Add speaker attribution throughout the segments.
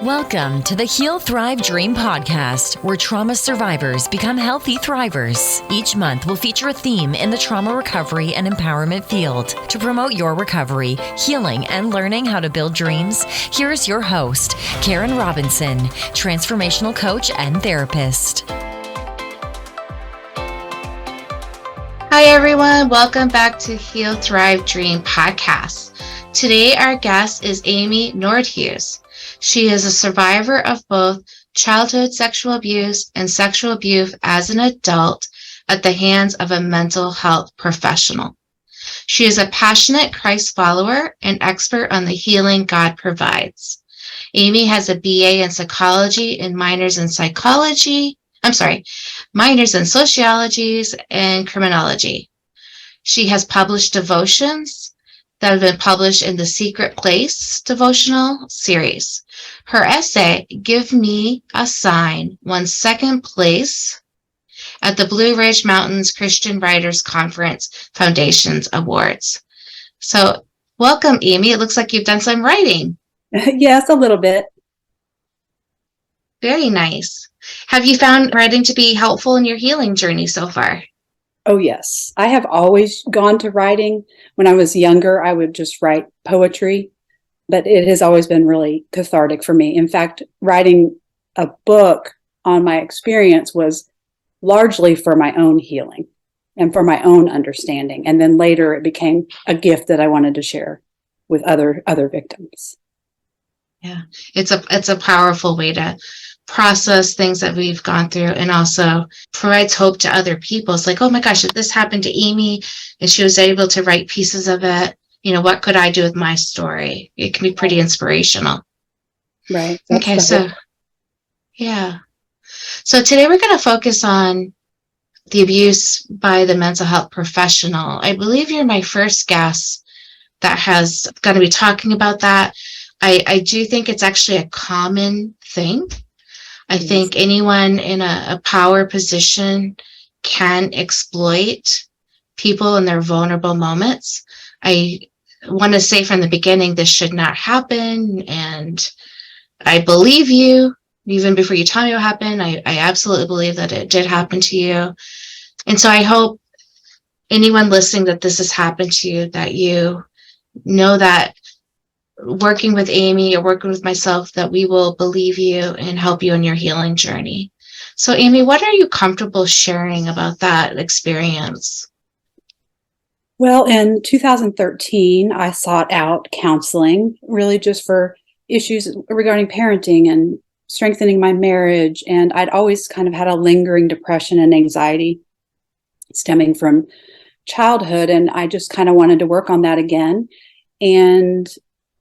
Speaker 1: Welcome to the Heal, Thrive, Dream podcast, where trauma survivors become healthy thrivers. Each month, we'll feature a theme in the trauma recovery and empowerment field. To promote your recovery, healing, and learning how to build dreams, here's your host, Karen Robinson, transformational coach and therapist.
Speaker 2: Hi, everyone. Welcome back to Heal, Thrive, Dream podcast. Today, our guest is Amy Nordhues. She is a survivor of both childhood sexual abuse and sexual abuse as an adult at the hands of a mental health professional. She is a passionate Christ follower and expert on the healing God provides. Amy has a BA in psychology and minors in sociology and criminology. She has published devotions that have been published in the Secret Place devotional series. Her essay, Give Me a Sign, won second place at the Blue Ridge Mountains Christian Writers Conference Foundation's Awards. So welcome, Amy. It looks like you've done some writing.
Speaker 3: Yes, a little bit.
Speaker 2: Very nice. Have you found writing to be helpful in your healing journey so far?
Speaker 3: Oh, yes. I have always gone to writing. When I was younger, I would just write poetry, but it has always been really cathartic for me. In fact, writing a book on my experience was largely for my own healing and for my own understanding. And then later it became a gift that I wanted to share with other victims.
Speaker 2: Yeah, it's a powerful way to process things that we've gone through, and also provides hope to other people. It's like, oh my gosh, if this happened to Amy and she was able to write pieces of it, what could I do with my story? It can be pretty inspirational.
Speaker 3: Right.
Speaker 2: Okay, so yeah. So today we're going to focus on the abuse by the mental health professional. I believe you're my first guest that has going to be talking about that. I do think it's actually a common thing. I think anyone in a power position can exploit people in their vulnerable moments. I want to say from the beginning, this should not happen. And I believe you, even before you tell me what happened. I absolutely believe that it did happen to you. And so I hope anyone listening that this has happened to you, that you know that working with Amy or working with myself, that we will believe you and help you in your healing journey. So Amy, what are you comfortable sharing about that experience?
Speaker 3: Well, in 2013, I sought out counseling, really just for issues regarding parenting and strengthening my marriage. And I'd always kind of had a lingering depression and anxiety stemming from childhood. And I just kind of wanted to work on that again. And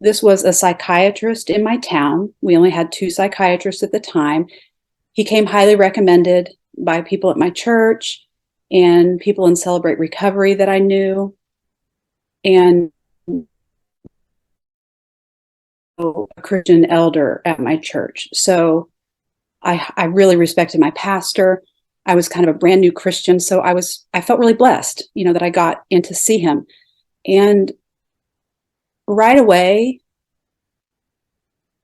Speaker 3: this was a psychiatrist in my town. We only had 2 psychiatrists at the time. He came highly recommended by people at my church and people in Celebrate Recovery that I knew. And a Christian elder at my church. So I really respected my pastor. I was kind of a brand new Christian. So I felt really blessed, that I got in to see him. And right away,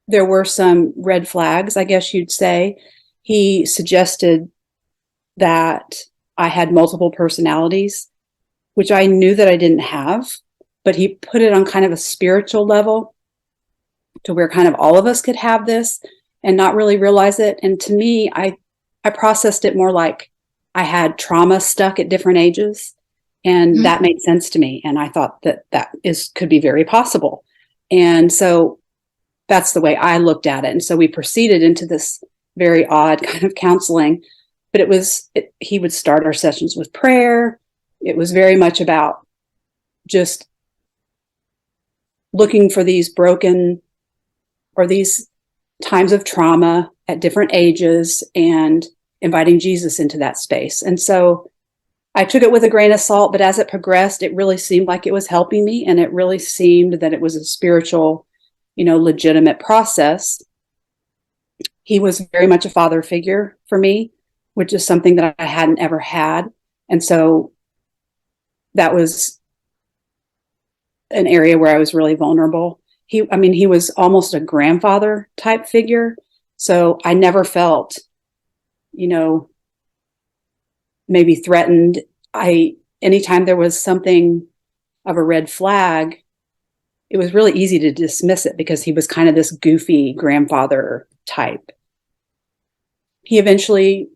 Speaker 3: there were some red flags, I guess you'd say. He suggested that I had multiple personalities, which I knew that I didn't have, but he put it on kind of a spiritual level to where kind of all of us could have this and not really realize it. And to me, I processed it more like I had trauma stuck at different ages. And that made sense to me. And I thought that could be very possible. And so that's the way I looked at it. And so we proceeded into this very odd kind of counseling, but he would start our sessions with prayer. It was very much about just looking for these broken or these times of trauma at different ages and inviting Jesus into that space. And so I took it with a grain of salt, but as it progressed, it really seemed like it was helping me. And it really seemed that it was a spiritual, legitimate process. He was very much a father figure for me, which is something that I hadn't ever had. And so that was an area where I was really vulnerable. he was almost a grandfather type figure. So I never felt, maybe threatened. Anytime there was something of a red flag, it was really easy to dismiss it because he was kind of this goofy grandfather type. He eventually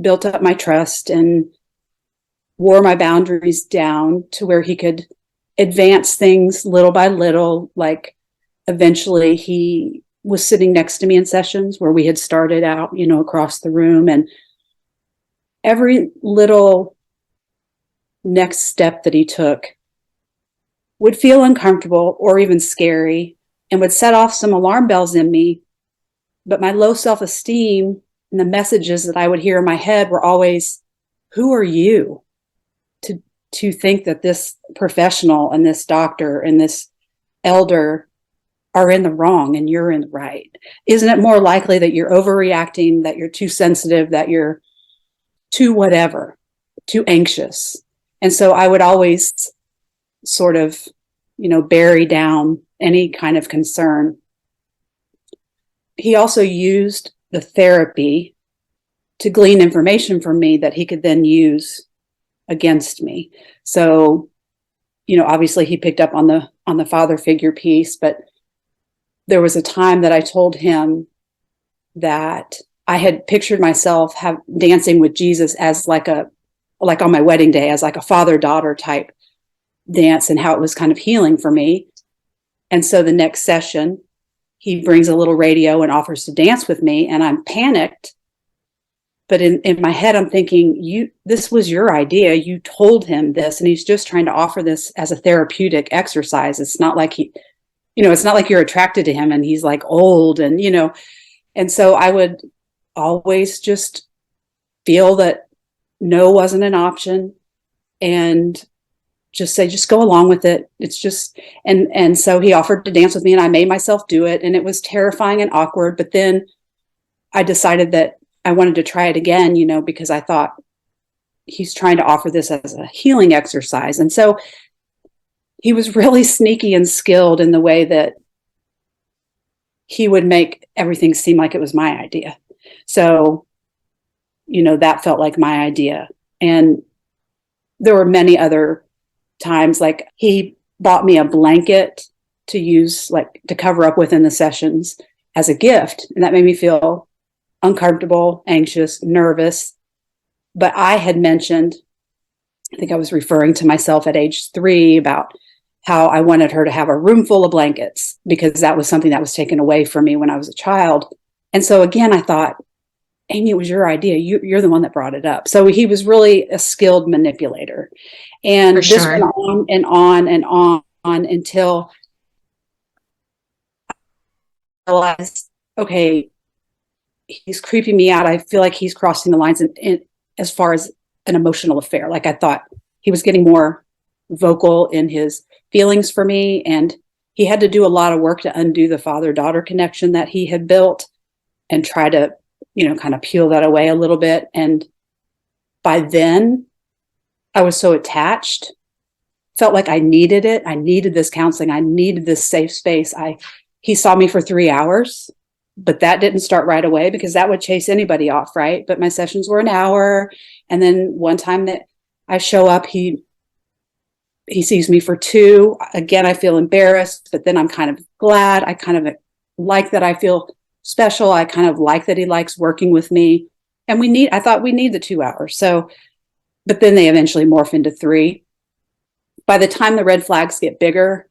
Speaker 3: built up my trust and wore my boundaries down to where he could advance things little by little. Like eventually he was sitting next to me in sessions where we had started out, across the room, and every little next step that he took would feel uncomfortable or even scary and would set off some alarm bells in me. But my low self-esteem and the messages that I would hear in my head were always, who are you to think that this professional and this doctor and this elder are in the wrong and you're in the right? Isn't it more likely that you're overreacting, that you're too sensitive, that you're too whatever, too anxious? And so I would always sort of, bury down any kind of concern. He also used the therapy to glean information from me that he could then use against me. So, obviously he picked up on the father figure piece, but there was a time that I told him that I had pictured myself dancing with Jesus as like on my wedding day, as like a father-daughter type dance, and how it was kind of healing for me. And so the next session, he brings a little radio and offers to dance with me, and I'm panicked. But in my head, I'm thinking, this was your idea. You told him this, and he's just trying to offer this as a therapeutic exercise. It's not like it's not like you're attracted to him and he's like old and, and so I would always just feel that no wasn't an option and just say, just go along with it. It's just, and so he offered to dance with me and I made myself do it, and it was terrifying and awkward. But then I decided that I wanted to try it again, because I thought he's trying to offer this as a healing exercise. And so he was really sneaky and skilled in the way that he would make everything seem like it was my idea. So, that felt like my idea. And there were many other times, like he bought me a blanket to use, like to cover up with in the sessions as a gift. And that made me feel uncomfortable, anxious, nervous. But I had mentioned, I think I was referring to myself at age 3 about how I wanted her to have a room full of blankets because that was something that was taken away from me when I was a child. And so again, I thought, Amy, it was your idea. You're the one that brought it up. So he was really a skilled manipulator. And this went on and on and on until I realized, okay, he's creeping me out. I feel like he's crossing the lines in as far as an emotional affair. Like I thought he was getting more vocal in his feelings for me, and he had to do a lot of work to undo the father-daughter connection that he had built and try to, kind of peel that away a little bit. And by then I was so attached, felt like I needed it. I needed this counseling. I needed this safe space. He saw me for 3 hours, but that didn't start right away because that would chase anybody off, right? But my sessions were an hour. And then one time that I show up, he sees me for 2. Again, I feel embarrassed, but then I'm kind of glad. I kind of like that I feel special. I kind of like that he likes working with me. And I thought we need the 2 hours. So, but then they eventually morph into 3. By the time the red flags get bigger,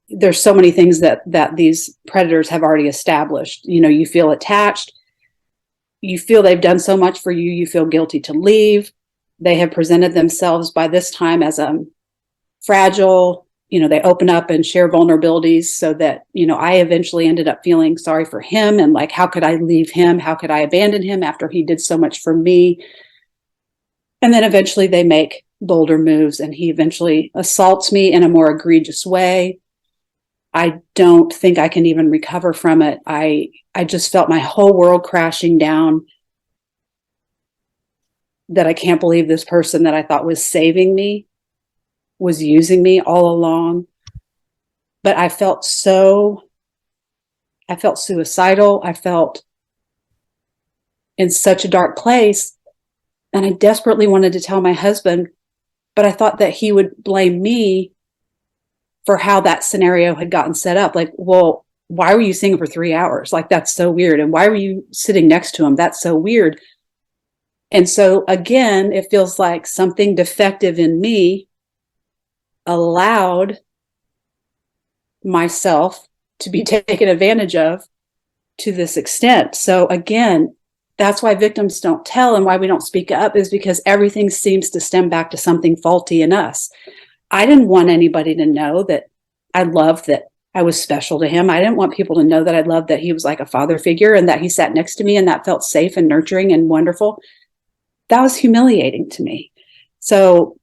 Speaker 3: there's so many things that these predators have already established. You feel attached. You feel they've done so much for you. You feel guilty to leave. They have presented themselves by this time as fragile. They open up and share vulnerabilities so that, I eventually ended up feeling sorry for him and like, how could I leave him? How could I abandon him after he did so much for me? And then eventually they make bolder moves and he eventually assaults me in a more egregious way. I don't think I can even recover from it. I just felt my whole world crashing down, that I can't believe this person that I thought was saving me was using me all along. but I felt suicidal. I felt in such a dark place. And I desperately wanted to tell my husband, but I thought that he would blame me for how that scenario had gotten set up. Like, well, why were you singing for 3 hours? Like, that's so weird. And why were you sitting next to him? That's so weird. And so again, it feels like something defective in me allowed myself to be taken advantage of to this extent. So again, that's why victims don't tell and why we don't speak up, is because everything seems to stem back to something faulty in us. I didn't want anybody to know that I loved, that I was special to him. I didn't want people to know that I loved, that he was like a father figure and that he sat next to me and that felt safe and nurturing and wonderful. That was humiliating to me. So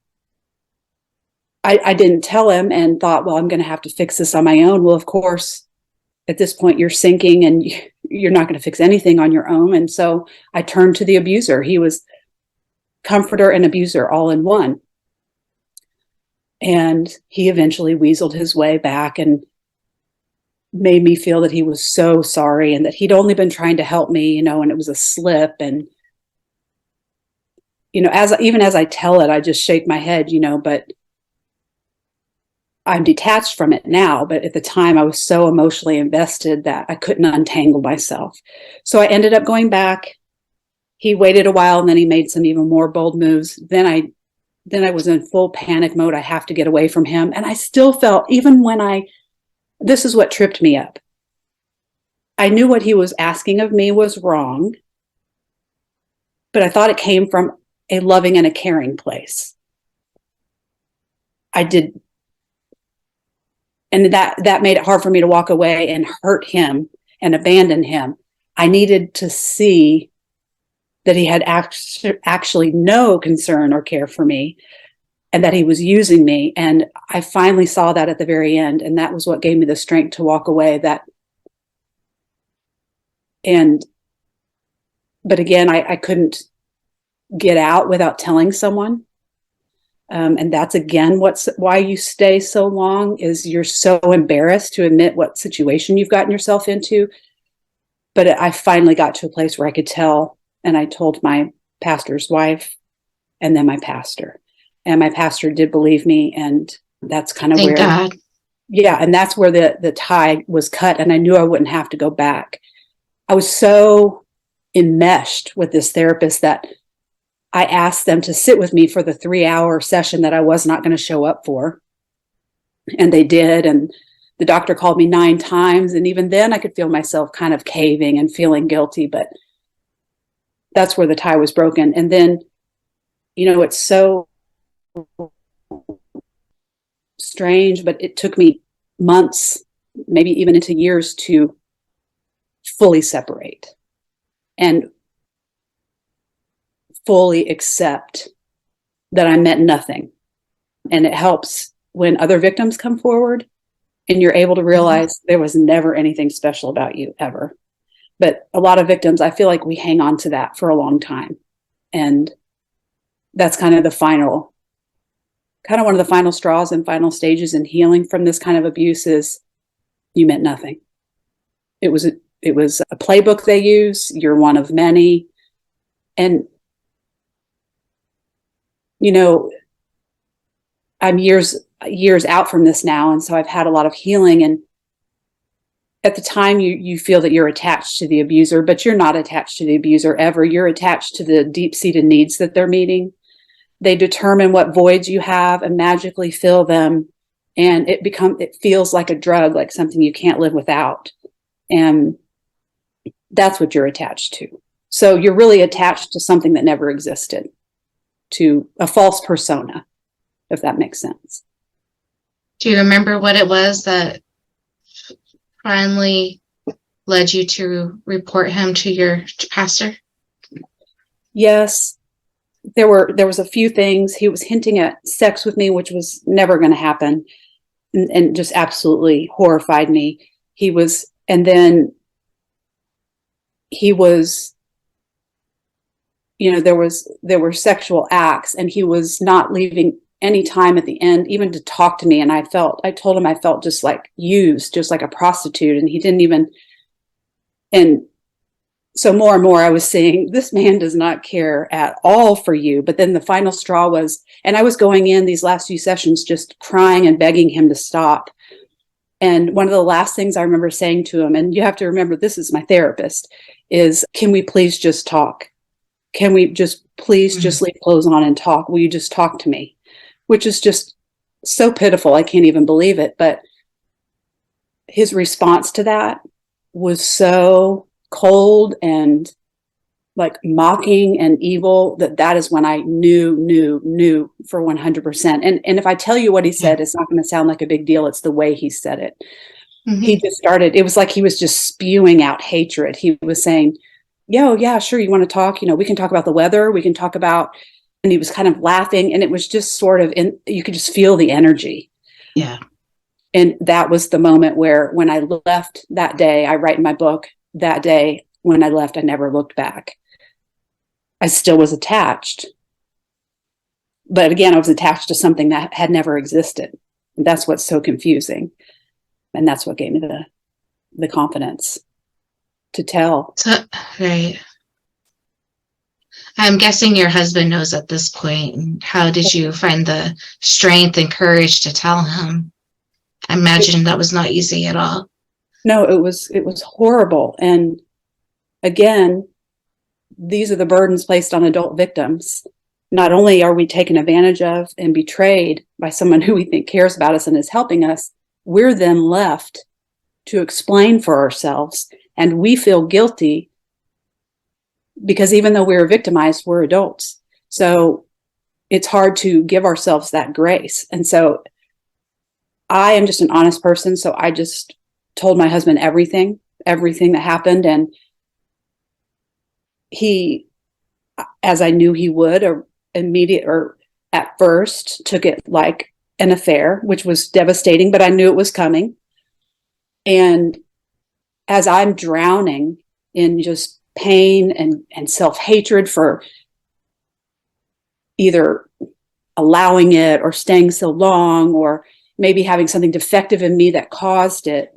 Speaker 3: I didn't tell him and thought, well, I'm going to have to fix this on my own. Well, of course, at this point, you're sinking and you're not going to fix anything on your own. And so I turned to the abuser. He was comforter and abuser all in one. And he eventually weaseled his way back and made me feel that he was so sorry and that he'd only been trying to help me, and it was a slip. And, even as I tell it, I just shake my head, but I'm detached from it now. But at the time I was so emotionally invested that I couldn't untangle myself. So I ended up going back. He waited a while and then he made some even more bold moves. Then I was in full panic mode. I have to get away from him. And I still felt, even when this is what tripped me up. I knew what he was asking of me was wrong, but I thought it came from a loving and a caring place. And that made it hard for me to walk away and hurt him and abandon him. I needed to see that he had actually no concern or care for me and that he was using me. And I finally saw that at the very end. And that was what gave me the strength to walk away. But again, I couldn't get out without telling someone. And that's, again, why you stay so long, is you're so embarrassed to admit what situation you've gotten yourself into. But I finally got to a place where I could tell, and I told my pastor's wife and then my pastor. And my pastor did believe me, and that's kind of
Speaker 2: Thank God.
Speaker 3: Yeah, and that's where the tie was cut, and I knew I wouldn't have to go back. I was so enmeshed with this therapist that I asked them to sit with me for the 3-hour session that I was not going to show up for. And they did. And the doctor called me 9 times. And even then I could feel myself kind of caving and feeling guilty, but that's where the tie was broken. And then, it's so strange, but it took me months, maybe even into years, to fully separate and fully accept that I meant nothing. And it helps when other victims come forward and you're able to realize there was never anything special about you, ever. But a lot of victims, I feel like we hang on to that for a long time. And that's kind of one of the final straws and final stages in healing from this kind of abuse is you meant nothing. It was a playbook they use. You're one of many. And I'm years out from this now. And so I've had a lot of healing. And at the time you feel that you're attached to the abuser, but you're not attached to the abuser ever. You're attached to the deep-seated needs that they're meeting. They determine what voids you have and magically fill them. And it feels like a drug, like something you can't live without. And that's what you're attached to. So you're really attached to something that never existed, to a false persona, if that makes sense.
Speaker 2: Do you remember what it was that finally led you to report him to your pastor?
Speaker 3: Yes. There was a few things. He was hinting at sex with me, which was never going to happen, and just absolutely horrified me. There were sexual acts, and he was not leaving any time at the end, even to talk to me. And I told him I felt just like used, just like a prostitute. And he didn't even, and so more and more I was saying, this man does not care at all for you. But then the final straw was, and I was going in these last few sessions just crying and begging him to stop. And one of the last things I remember saying to him, and you have to remember, this is my therapist, is, can we please just talk? Can we just please just leave clothes on and talk? Will you just talk to me? Which is just so pitiful. I can't even believe it. But his response to that was so cold and like mocking and evil that is when I knew for 100%. And if I tell you what he said, it's not going to sound like a big deal. It's the way he said it. He just started, it was like he was just spewing out hatred. He was saying, yo, yeah, sure. You want to talk? We can talk about the weather. We can talk about, and he was kind of laughing, and it was just sort of, you could just feel the energy.
Speaker 2: Yeah.
Speaker 3: And that was the moment where, when I left that day, I write in my book, that day when I left, I never looked back. I still was attached. But again, I was attached to something that had never existed. And that's what's so confusing. And that's what gave me the confidence to tell.
Speaker 2: So, right. I'm guessing your husband knows at this point. How did you find the strength and courage to tell him? I imagine that was not easy at all.
Speaker 3: No, it was horrible. And again, these are the burdens placed on adult victims. Not only are we taken advantage of and betrayed by someone who we think cares about us and is helping us, we're then left to explain for ourselves. And we feel guilty because even though we were victimized, we're adults. So it's hard to give ourselves that grace. And so I am just an honest person. So I just told my husband everything that happened. And he, as I knew he would, or at first took it like an affair, which was devastating, but I knew it was coming. And as I'm drowning in just pain and self-hatred for either allowing it or staying so long, or maybe having something defective in me that caused it,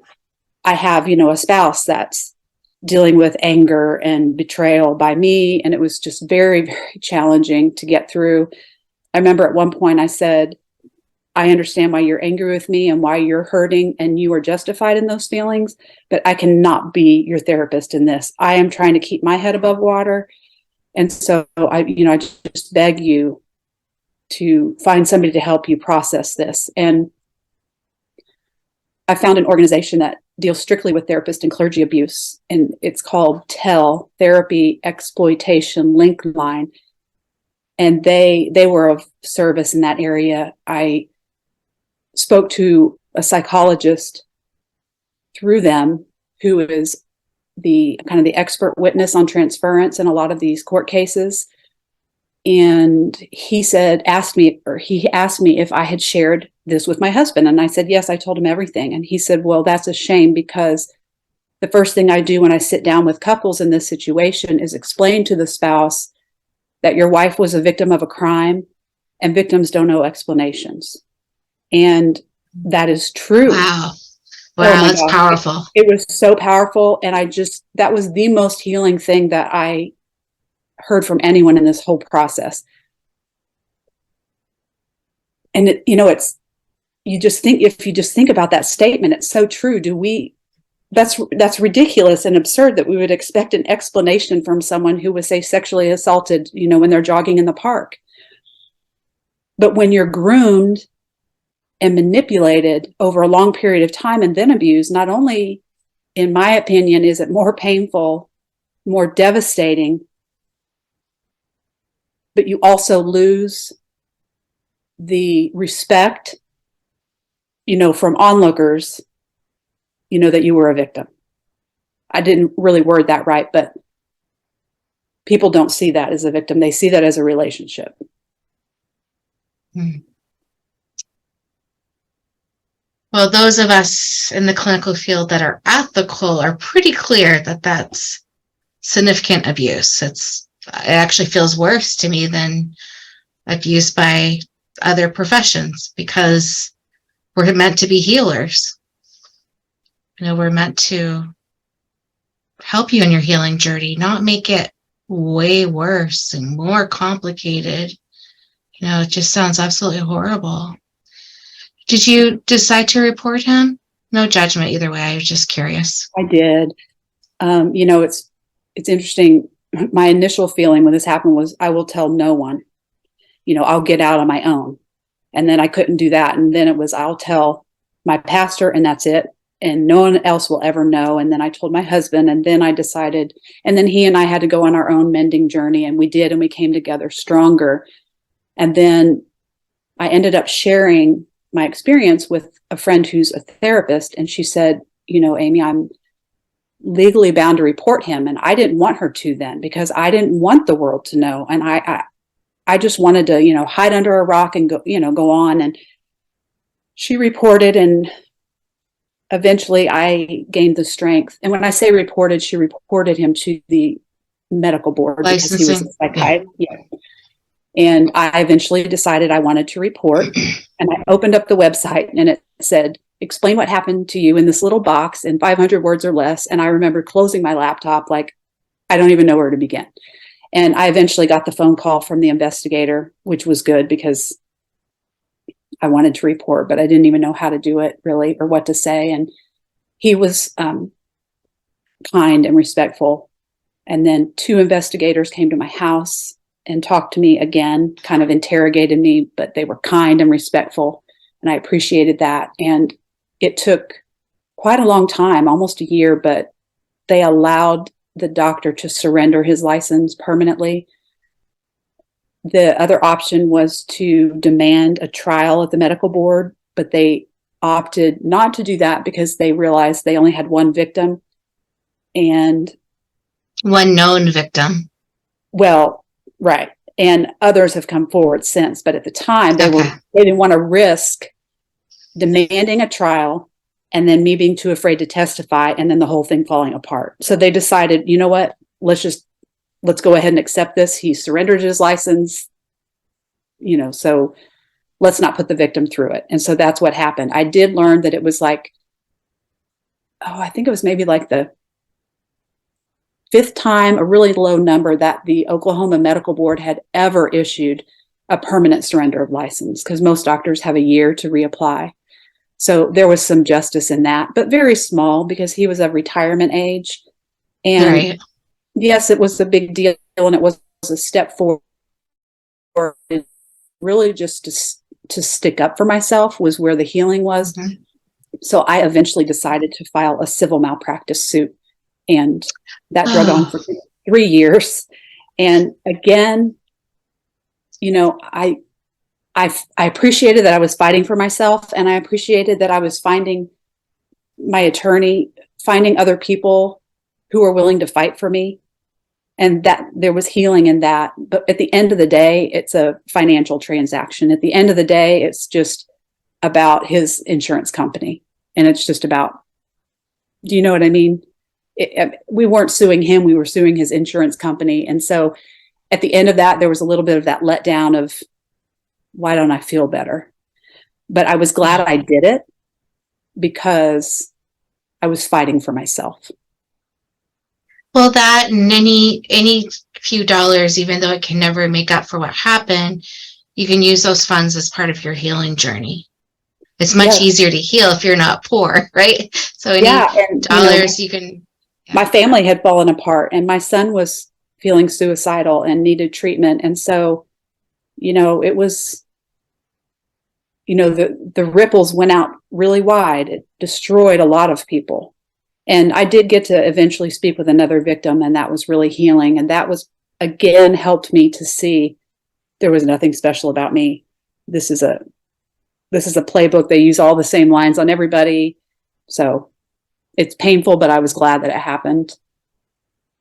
Speaker 3: I have, a spouse that's dealing with anger and betrayal by me. And it was just very, very challenging to get through. I remember at one point I said, I understand why you're angry with me and why you're hurting, and you are justified in those feelings, but I cannot be your therapist in this. I am trying to keep my head above water. And so I just beg you to find somebody to help you process this. And I found an organization that deals strictly with therapist and clergy abuse, and it's called TEL, Therapy Exploitation Link Line. And they were of service in that area. I spoke to a psychologist through them who is the kind of the expert witness on transference in a lot of these court cases. And he asked me if I had shared this with my husband. And I said, yes, I told him everything. And he said, well, that's a shame, because the first thing I do when I sit down with couples in this situation is explain to the spouse that your wife was a victim of a crime, and victims don't know explanations. And that is true.
Speaker 2: Wow.
Speaker 3: Wow,
Speaker 2: that's powerful.
Speaker 3: It was so powerful. And that was the most healing thing that I heard from anyone in this whole process. And if you just think about that statement, it's so true. That's ridiculous and absurd that we would expect an explanation from someone who was, say, sexually assaulted, when they're jogging in the park. But when you're groomed and manipulated over a long period of time and then abused, not only, in my opinion, is it more painful, more devastating, but you also lose the respect, from onlookers, that you were a victim. I didn't really word that right, but people don't see that as a victim. They see that as a relationship.
Speaker 2: Well, those of us in the clinical field that are at the COL are pretty clear that that's significant abuse. It actually feels worse to me than abuse by other professions, because we're meant to be healers. We're meant to help you in your healing journey, not make it way worse and more complicated. It just sounds absolutely horrible. Did you decide to report him? No judgment either way. I was just curious.
Speaker 3: I did. It's interesting. My initial feeling when this happened was, I will tell no one. I'll get out on my own. And then I couldn't do that. And then it was, I'll tell my pastor and that's it. And no one else will ever know. And then I told my husband, and then I decided, and then he and I had to go on our own mending journey, and we did, and we came together stronger. And then I ended up sharing my experience with a friend who's a therapist. And she said, Amy, I'm legally bound to report him. And I didn't want her to then, because I didn't want the world to know. And I just wanted to, hide under a rock and go on. And she reported, and eventually I gained the strength. And when I say reported, she reported him to the medical board.
Speaker 2: Licensing.
Speaker 3: Because he was a psychiatrist. Yeah. And I eventually decided I wanted to report. And I opened up the website, and it said, explain what happened to you in this little box in 500 words or less. And I remember closing my laptop like, I don't even know where to begin. And I eventually got the phone call from the investigator, which was good because I wanted to report, but I didn't even know how to do it really, or what to say. And he was kind and respectful. And then 2 investigators came to my house and talked to me again, kind of interrogated me, but they were kind and respectful. And I appreciated that. And it took quite a long time, almost a year, but they allowed the doctor to surrender his license permanently. The other option was to demand a trial at the medical board, but they opted not to do that because they realized they only had one victim. And
Speaker 2: one known victim.
Speaker 3: Well, right. And others have come forward since, but at the time they didn't want to risk demanding a trial and then me being too afraid to testify and then the whole thing falling apart. So they decided, you know what, let's go ahead and accept this. He surrendered his license, so let's not put the victim through it. And so that's what happened. I did learn that it was like, I think it was maybe like the 5th time, a really low number, that the Oklahoma Medical Board had ever issued a permanent surrender of license, because most doctors have a year to reapply. So there was some justice in that, but very small because he was of retirement age. And
Speaker 2: right.
Speaker 3: Yes, it was a big deal, and it was a step forward. Really just to stick up for myself was where the healing was. Mm-hmm. So I eventually decided to file a civil malpractice suit, and that drug on for 3 years. And again, I appreciated that I was fighting for myself, and I appreciated that I was finding my attorney, finding other people who were willing to fight for me, and that there was healing in that. But at the end of the day, it's a financial transaction. At the end of the day, it's just about his insurance company, and it's just about, do you know what I mean? We weren't suing him, we were suing his insurance company. And so at the end of that, there was a little bit of that letdown of, why don't I feel better? But I was glad I did it because I was fighting for myself.
Speaker 2: Well, that and any few dollars, even though it can never make up for what happened, you can use those funds as part of your healing journey. It's much easier to heal if you're not poor, right? So any dollars you can. Yeah.
Speaker 3: My family had fallen apart, and my son was feeling suicidal and needed treatment. And so, it was, the ripples went out really wide. It destroyed a lot of people. And I did get to eventually speak with another victim, and that was really healing. And that was, again, helped me to see there was nothing special about me. This is a playbook. They use all the same lines on everybody. So it's painful, but I was glad that it happened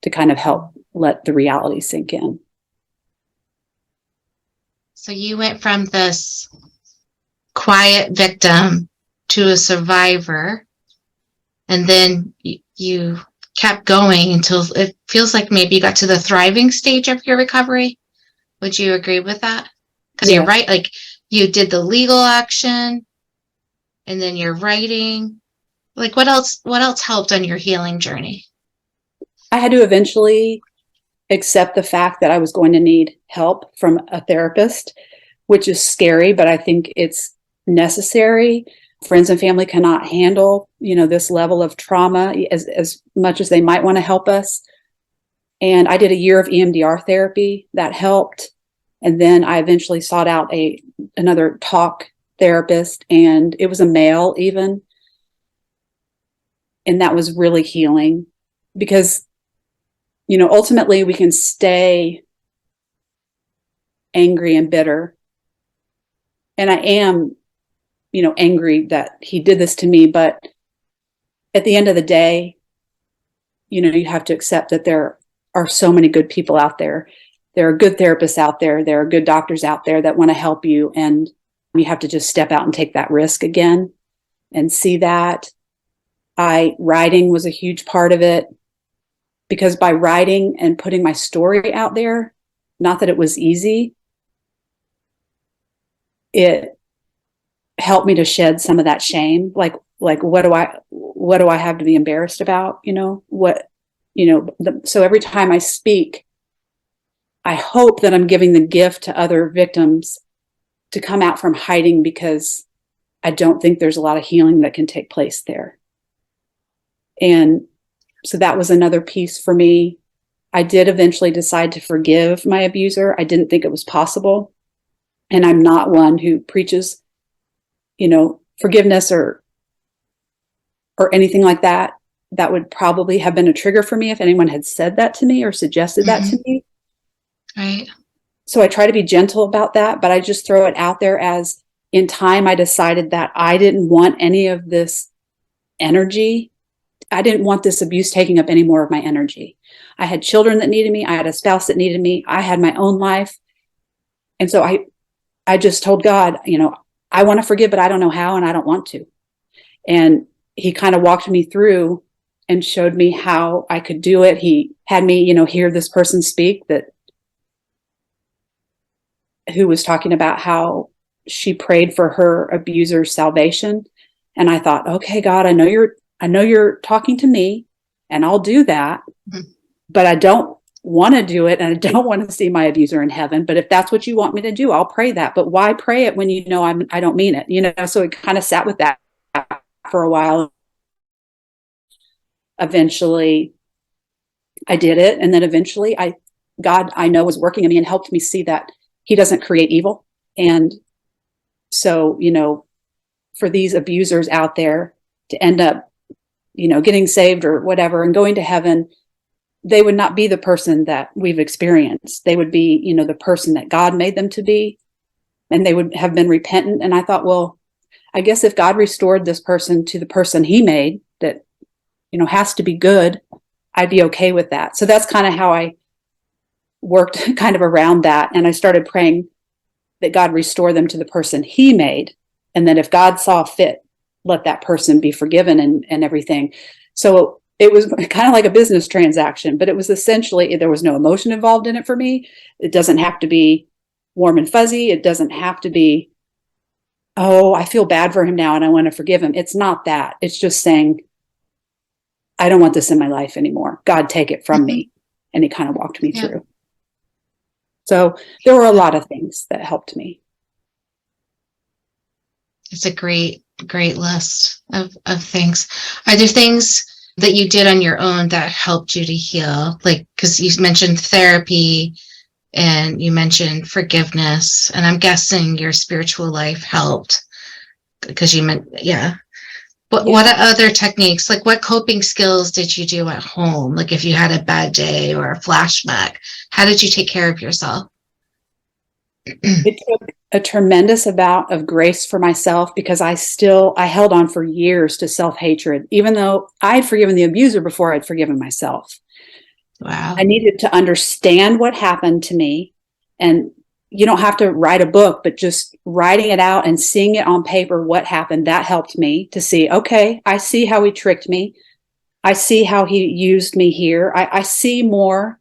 Speaker 3: to kind of help let the reality sink in.
Speaker 2: So you went from this quiet victim to a survivor, and then you kept going until it feels like maybe you got to the thriving stage of your recovery. Would you agree with that? Because you're right, like you did the legal action, and then you're writing. Like, what else helped on your healing journey?
Speaker 3: I had to eventually accept the fact that I was going to need help from a therapist, which is scary, but I think it's necessary. Friends and family cannot handle, this level of trauma as much as they might want to help us. And I did a year of EMDR therapy that helped. And then I eventually sought out another talk therapist, and it was a male even. And that was really healing because, ultimately we can stay angry and bitter. And I am, angry that he did this to me. But at the end of the day, you have to accept that there are so many good people out there. There are good therapists out there. There are good doctors out there that want to help you. And you have to just step out and take that risk again and see that. Writing was a huge part of it, because by writing and putting my story out there, not that it was easy, it helped me to shed some of that shame. Like what do I have to be embarrassed about? So every time I speak, I hope that I'm giving the gift to other victims to come out from hiding, because I don't think there's a lot of healing that can take place there. And so that was another piece for me. I did eventually decide to forgive my abuser. I didn't think it was possible. And I'm not one who preaches, forgiveness or anything like that. That would probably have been a trigger for me if anyone had said that to me or suggested that to me.
Speaker 2: Right.
Speaker 3: So I try to be gentle about that, but I just throw it out there as, in time, I decided that I didn't want any of this energy. I didn't want this abuse taking up any more of my energy. I had children that needed me. I had a spouse that needed me. I had my own life. And so I just told God, I want to forgive, but I don't know how, and I don't want to. And he kind of walked me through and showed me how I could do it. He had me, hear this person speak who was talking about how she prayed for her abuser's salvation. And I thought, okay, God, I know you're talking to me, and I'll do that, but I don't want to do it. And I don't want to see my abuser in heaven. But if that's what you want me to do, I'll pray that. But why pray it when I don't mean it? So it kind of sat with that for a while. Eventually I did it. And then eventually God, I know, was working in me and helped me see that he doesn't create evil. And so, for these abusers out there to end up, getting saved or whatever and going to heaven, they would not be the person that we've experienced. They would be, the person that God made them to be, and they would have been repentant. And I thought, well, I guess if God restored this person to the person he made that, has to be good, I'd be okay with that. So that's kind of how I worked kind of around that. And I started praying that God restore them to the person he made. And then if God saw fit, let that person be forgiven and everything. So it was kind of like a business transaction, but it was essentially, there was no emotion involved in it for me. It doesn't have to be warm and fuzzy. It doesn't have to be, oh, I feel bad for him now and I want to forgive him. It's not that. It's just saying, I don't want this in my life anymore. God, take it from me. And he kind of walked me through. So there were a lot of things that helped me.
Speaker 2: It's a great list of things. Are there things that you did on your own that helped you to heal? Like, because you mentioned therapy and you mentioned forgiveness, and I'm guessing your spiritual life helped because you meant, What other techniques, like what coping skills did you do at home? Like if you had a bad day or a flashback, how did you take care of yourself?
Speaker 3: It took a tremendous amount of grace for myself, because I held on for years to self-hatred, even though I had forgiven the abuser before I'd forgiven myself.
Speaker 2: Wow.
Speaker 3: I needed to understand what happened to me. And you don't have to write a book, but just writing it out and seeing it on paper, what happened, that helped me to see, okay, I see how he tricked me. I see how he used me here. I see more,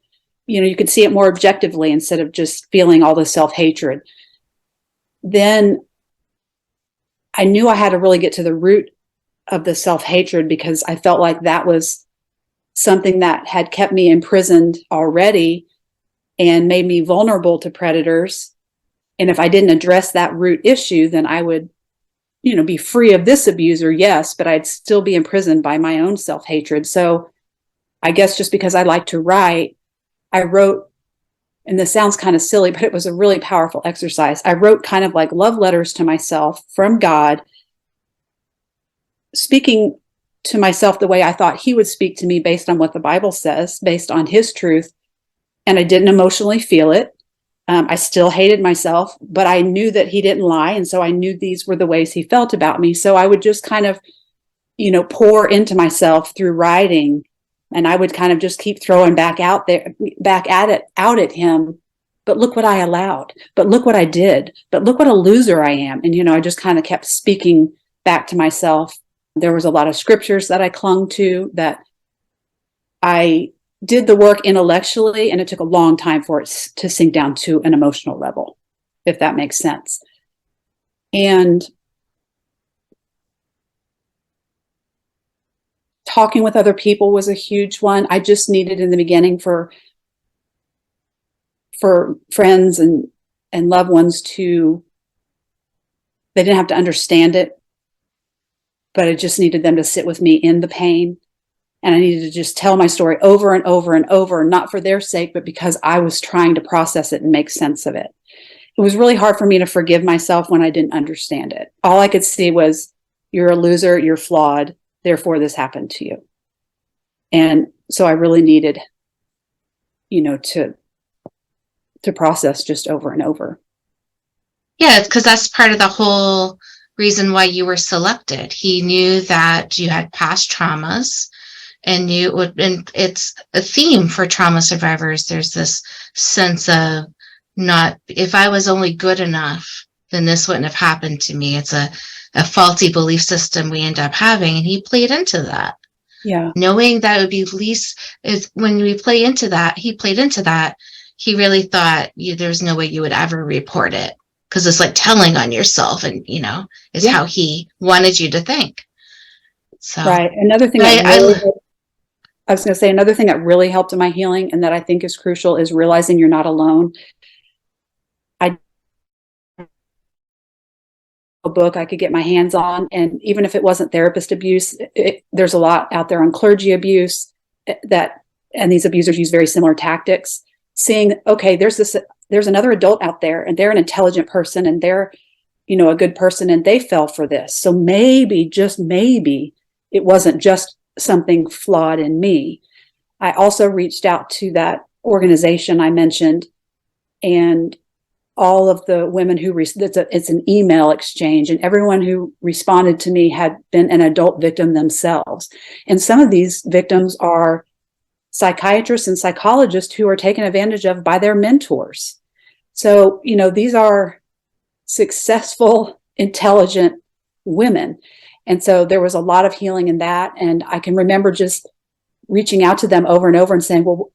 Speaker 3: you could see it more objectively instead of just feeling all the self-hatred. then I knew I had to really get to the root of the self-hatred, because I felt like that was something that had kept me imprisoned already and made me vulnerable to predators. And if I didn't address that root issue, then I would, be free of this abuser, yes, but I'd still be imprisoned by my own self-hatred. So I guess just because I like to write, I wrote, and this sounds kind of silly, but it was a really powerful exercise. I wrote kind of like love letters to myself from God, speaking to myself the way I thought he would speak to me based on what the Bible says, based on his truth. And I didn't emotionally feel it. I still hated myself, but I knew that he didn't lie. And so I knew these were the ways he felt about me. So I would just kind of, pour into myself through writing. And I would kind of just keep throwing back out at him. But look what I allowed. But look what I did. But look what a loser I am. And, I just kind of kept speaking back to myself. There was a lot of scriptures that I clung to, that I did the work intellectually, and it took a long time for it to sink down to an emotional level, if that makes sense. And talking with other people was a huge one. I just needed in the beginning for friends and loved ones they didn't have to understand it, but I just needed them to sit with me in the pain. And I needed to just tell my story over and over and over, not for their sake, but because I was trying to process it and make sense of it. It was really hard for me to forgive myself when I didn't understand it. All I could see was, you're a loser, you're flawed, therefore this happened to you. And so I really needed, to process just over and over.
Speaker 2: Yeah, because that's part of the whole reason why you were selected. He knew that you had past traumas, and and it's a theme for trauma survivors. There's this sense of, not, if I was only good enough, then this wouldn't have happened to me. It's a faulty belief system we end up having. And he played into that.
Speaker 3: Yeah.
Speaker 2: Knowing that it would be when we play into that, he really thought there's no way you would ever report it, because it's like telling on yourself, and, is how he wanted you to think. So,
Speaker 3: right. Another thing I was going to say, another thing that really helped in my healing, and that I think is crucial, is realizing you're not alone. A book I could get my hands on, and even if it wasn't therapist abuse, there's a lot out there on clergy abuse and these abusers use very similar tactics. Seeing, okay, there's another adult out there, and they're an intelligent person, and they're, a good person, and they fell for this. So maybe, just maybe, it wasn't just something flawed in me. I also reached out to that organization I mentioned, and all of the women it's an email exchange, and everyone who responded to me had been an adult victim themselves. And some of these victims are psychiatrists and psychologists who are taken advantage of by their mentors. So, these are successful, intelligent women. And so there was a lot of healing in that. And I can remember just reaching out to them over and over and saying, well,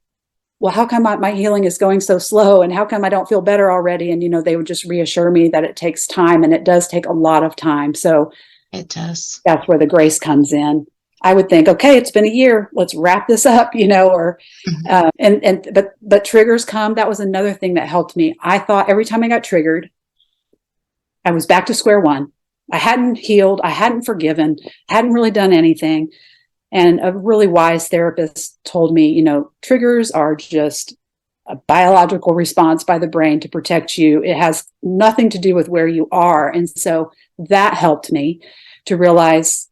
Speaker 3: how come my healing is going so slow? And how come I don't feel better already? And, they would just reassure me that it takes time, and it does take a lot of time. So
Speaker 2: it does.
Speaker 3: That's where the grace comes in. I would think, okay, it's been a year, let's wrap this up, but triggers come. That was another thing that helped me. I thought every time I got triggered, I was back to square one. I hadn't healed. I hadn't forgiven, hadn't really done anything. And a really wise therapist told me, triggers are just a biological response by the brain to protect you. It has nothing to do with where you are. And so that helped me to realize,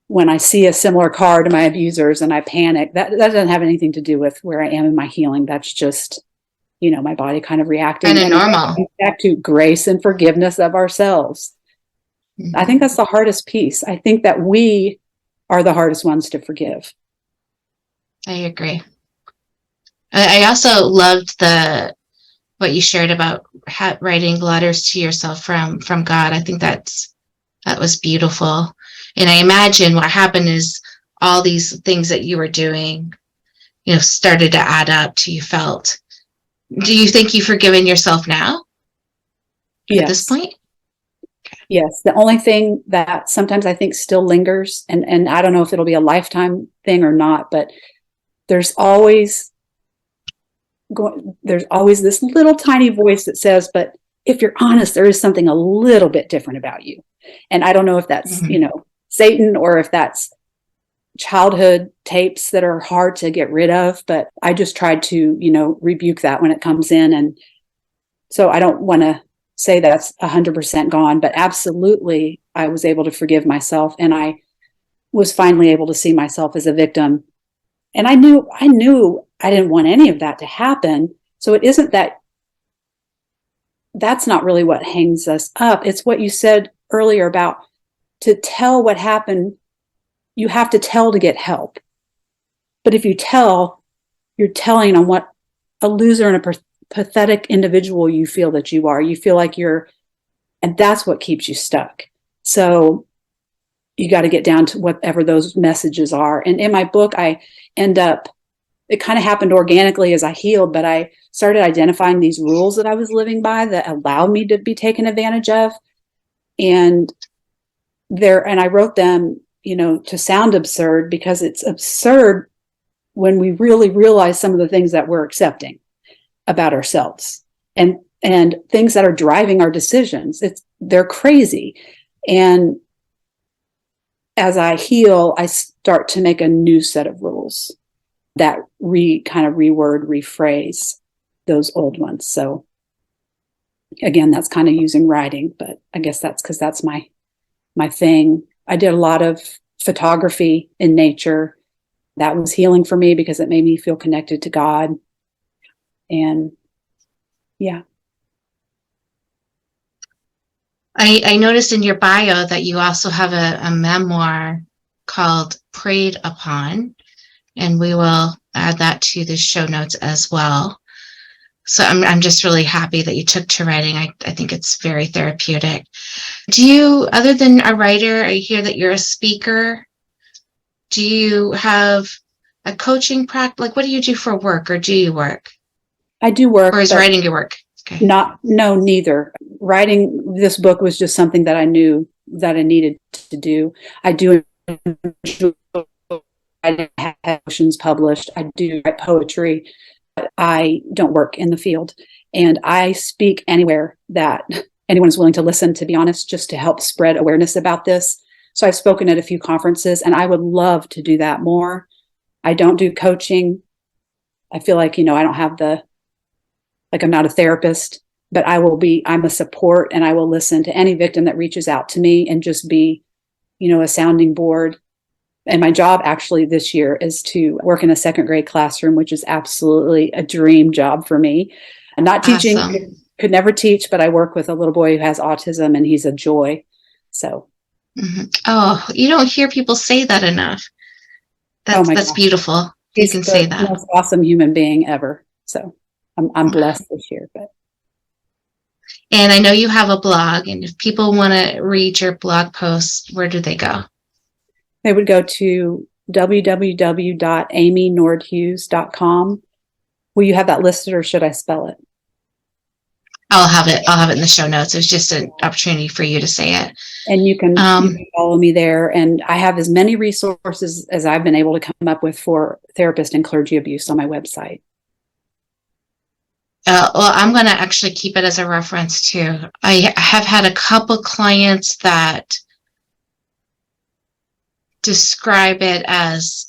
Speaker 3: when I see a similar car to my abusers and I panic, that doesn't have anything to do with where I am in my healing. That's just, my body kind of reacting.
Speaker 2: And normal.
Speaker 3: Back to grace and forgiveness of ourselves. Mm-hmm. I think that's the hardest piece. I think that we are the hardest ones to forgive.
Speaker 2: I agree. I also loved what you shared about writing letters to yourself from God. I think that was beautiful. And I imagine what happened is all these things that you were doing, started to add up to you felt. Do you think you've forgiven yourself now? at this point?
Speaker 3: Yes. The only thing that sometimes I think still lingers, and I don't know if it'll be a lifetime thing or not, but there's always this little tiny voice that says, but if you're honest, there is something a little bit different about you. And I don't know if that's, Satan, or if that's childhood tapes that are hard to get rid of, but I just tried to, rebuke that when it comes in. And so I don't want to say that's 100% gone, but absolutely I was able to forgive myself, and I was finally able to see myself as a victim. And I knew I didn't want any of that to happen. So it isn't that's not really what hangs us up. It's what you said earlier about to tell what happened. You have to tell to get help. But if you tell, you're telling on what a loser and a pathetic individual you feel that you are. You feel like and that's what keeps you stuck. So you got to get down to whatever those messages are. And in my book, it kind of happened organically as I healed, but I started identifying these rules that I was living by that allowed me to be taken advantage of. And I wrote them, to sound absurd, because it's absurd when we really realize some of the things that we're accepting about ourselves and things that are driving our decisions. They're crazy. And as I heal, I start to make a new set of rules that kind of reword, rephrase those old ones. So again, that's kind of using writing, but I guess that's because that's my thing. I did a lot of photography in nature. That was healing for me because it made me feel connected to God. And yeah.
Speaker 2: I noticed in your bio that you also have a memoir called Preyed Upon, and we will add that to the show notes as well. So I'm just really happy that you took to writing. I think it's very therapeutic. Do you, other than a writer, I hear that you're a speaker. Do you have a coaching practice? Like, what do you do for work, or do you work?
Speaker 3: I do work.
Speaker 2: Or is writing your work? Okay.
Speaker 3: Neither. Writing this book was just something that I knew that I needed to do. I do enjoy, I have emotions published. I do write poetry. But I don't work in the field, and I speak anywhere that anyone is willing to listen, to be honest, just to help spread awareness about this. So I've spoken at a few conferences, and I would love to do that more. I don't do coaching. I feel like, I don't have I'm not a therapist, but I'm a support, and I will listen to any victim that reaches out to me and just be, a sounding board. And my job actually this year is to work in a second grade classroom, which is absolutely a dream job for me. I'm not teaching,
Speaker 2: Awesome.
Speaker 3: could never teach, but I work with a little boy who has autism, and he's a joy. So.
Speaker 2: Mm-hmm. Oh, you don't hear people say that enough. That's beautiful.
Speaker 3: He's
Speaker 2: you can say
Speaker 3: the
Speaker 2: that.
Speaker 3: most awesome human being ever. So I'm blessed this year.
Speaker 2: And I know you have a blog, and if people want to read your blog posts, where do they go?
Speaker 3: They would go to www.amynordhues.com. Will you have that listed, or should I spell it?
Speaker 2: I'll have it in the show notes. It was just an opportunity for you to say it.
Speaker 3: And you can follow me there. And I have as many resources as I've been able to come up with for therapist and clergy abuse on my website.
Speaker 2: Well, I'm going to actually keep it as a reference too. I have had a couple clients that describe it as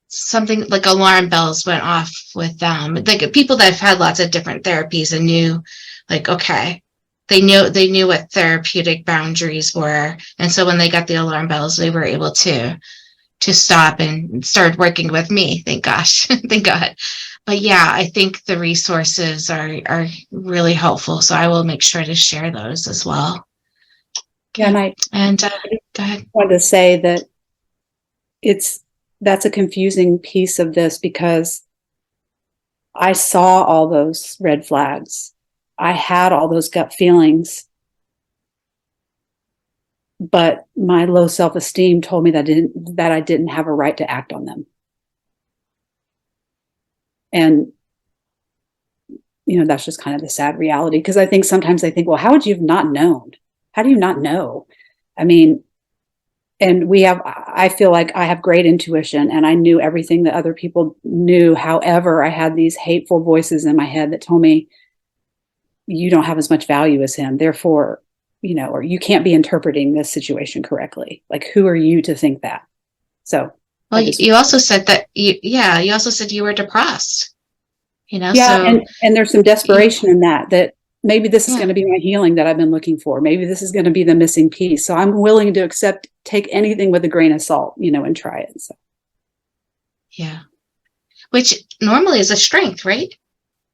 Speaker 2: something like alarm bells went off with them. Like people that have had lots of different therapies and knew, like, okay, they knew what therapeutic boundaries were. And so when they got the alarm bells, they were able to stop and start working with me. Thank gosh. Thank God. But yeah, I think the resources are really helpful. So I will make sure to share those as well.
Speaker 3: Yeah, and
Speaker 2: go ahead.
Speaker 3: I wanted to say that that's a confusing piece of this, because I saw all those red flags. I had all those gut feelings, but my low self-esteem told me that I didn't have a right to act on them. And that's just kind of the sad reality. Because I think sometimes I think, well, how would you have not known? How do you not know? I mean, and I feel like I have great intuition and I knew everything that other people knew. However, I had these hateful voices in my head that told me, you don't have as much value as him. Therefore, or you can't be interpreting this situation correctly. Like, who are you to think that? So,
Speaker 2: well, you also said that you also said you were depressed,
Speaker 3: Yeah.
Speaker 2: so
Speaker 3: and there's some desperation in that maybe this is going to be my healing that I've been looking for. Maybe this is going to be the missing piece. So I'm willing to take anything with a grain of salt, and try it. So.
Speaker 2: Yeah. Which normally is a strength, right?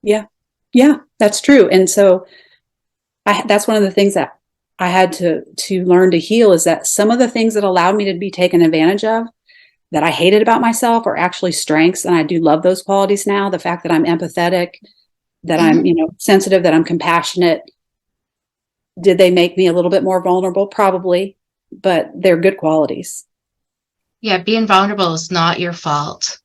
Speaker 3: Yeah. Yeah, that's true. And so that's one of the things that I had to learn to heal, is that some of the things that allowed me to be taken advantage of that I hated about myself are actually strengths. And I do love those qualities now. The fact that I'm empathetic, that I'm, sensitive, that I'm compassionate. Did they make me a little bit more vulnerable? Probably, but they're good qualities.
Speaker 2: Yeah, being vulnerable is not your fault.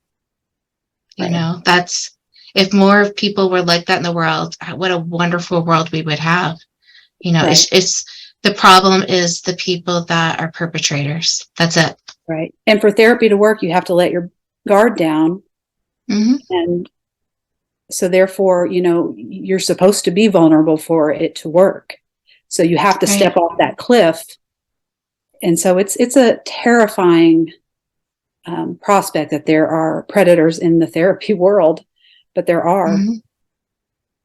Speaker 3: Right.
Speaker 2: That's, if more people were like that in the world, what a wonderful world we would have.
Speaker 3: Right.
Speaker 2: It's the problem is the people that are perpetrators. That's it.
Speaker 3: Right. And for therapy to work, you have to let your guard down.
Speaker 2: Mm-hmm.
Speaker 3: And so therefore, you're supposed to be vulnerable for it to work. So you have to step off that cliff. And so it's a terrifying prospect that there are predators in the therapy world, but there are.
Speaker 2: Mm-hmm.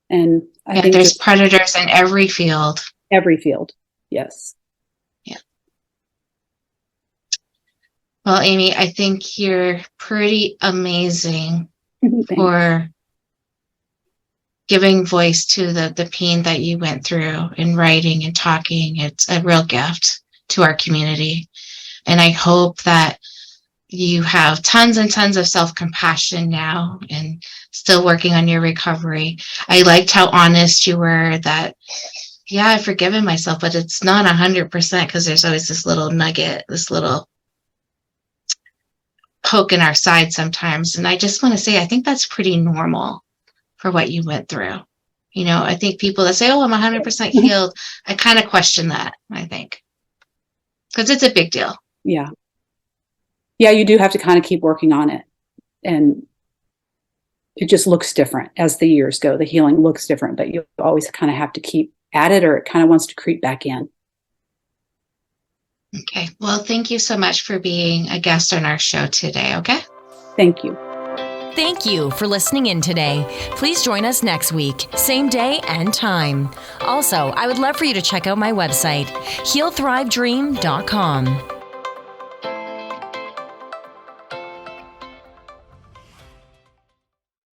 Speaker 3: And I think
Speaker 2: there's predators in every field.
Speaker 3: Every field. Yes.
Speaker 2: Yeah. Well, Amy, I think you're pretty amazing for giving voice to the pain that you went through in writing and talking. It's a real gift to our community. And I hope that you have tons and tons of self-compassion now and still working on your recovery. I liked how honest you were that, yeah, I've forgiven myself, but it's not 100% because there's always this little nugget, this little poke in our side sometimes. And I just want to say, I think that's pretty normal for what you went through. I think people that say, oh, I'm 100% healed, I kind of question that, I think, because it's a big deal.
Speaker 3: Yeah. Yeah, you do have to kind of keep working on it. And it just looks different as the years go. The healing looks different, but you always kind of have to keep at it, or it kind of wants to creep back in.
Speaker 2: Okay. Well, thank you so much for being a guest on our show today. Okay.
Speaker 3: Thank you.
Speaker 1: Thank you for listening in today. Please join us next week, same day and time. Also, I would love for you to check out my website, healthrivedream.com.